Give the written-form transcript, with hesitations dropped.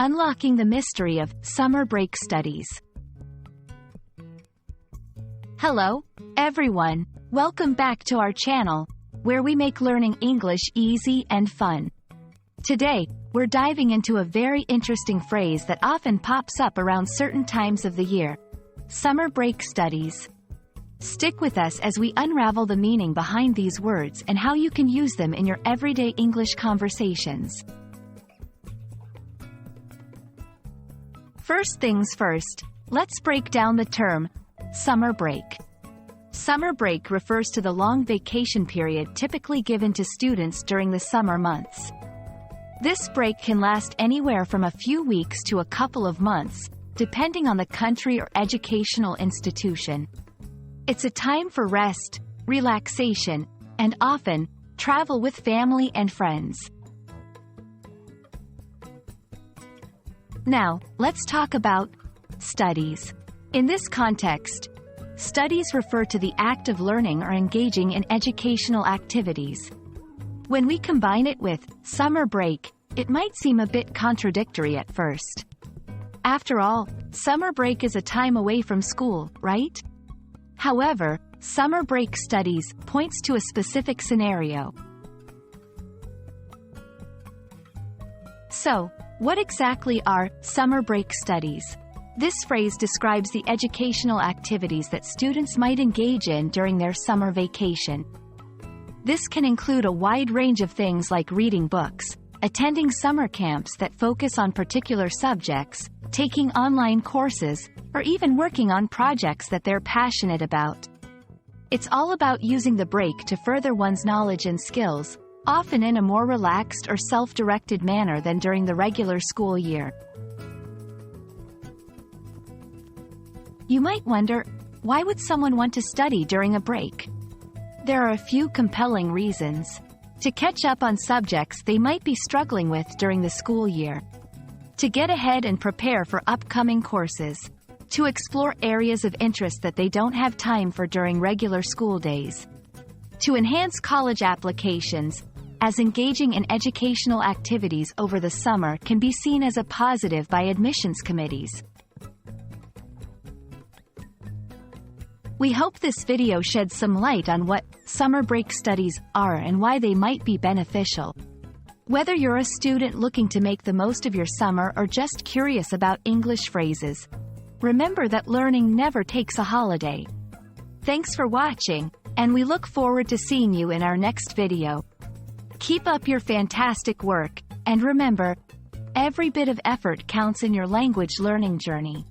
Unlocking the mystery of summer break studies. Hello, everyone. Welcome back to our channel, where we make learning English easy and fun. Today, we're diving into a very interesting phrase that often pops up around certain times of the year: summer break studies. Stick with us as we unravel the meaning behind these words and how you can use them in your everyday English conversations. First things first, let's break down the term summer break. Summer break refers to the long vacation period typically given to students during the summer months. This break can last anywhere from a few weeks to a couple of months, depending on the country or educational institution. It's a time for rest, relaxation, and often, travel with family and friends. Now, let's talk about studies. In this context, studies refer to the act of learning or engaging in educational activities. When we combine it with summer break, it might seem a bit contradictory at first. After all, summer break is a time away from school, right? However, summer break studies points to a specific scenario. So, what exactly are summer break studies? This phrase describes the educational activities that students might engage in during their summer vacation. This can include a wide range of things like reading books, attending summer camps that focus on particular subjects, taking online courses, or even working on projects that they're passionate about. It's all about using the break to further one's knowledge and skills, often in a more relaxed or self-directed manner than during the regular school year. You might wonder, why would someone want to study during a break? There are a few compelling reasons. To catch up on subjects they might be struggling with during the school year. To get ahead and prepare for upcoming courses. To explore areas of interest that they don't have time for during regular school days. To enhance college applications, as engaging in educational activities over the summer can be seen as a positive by admissions committees. We hope this video sheds some light on what summer break studies are and why they might be beneficial. Whether you're a student looking to make the most of your summer or just curious about English phrases, remember that learning never takes a holiday. Thanks for watching, and we look forward to seeing you in our next video. Keep up your fantastic work, and remember, every bit of effort counts in your language learning journey.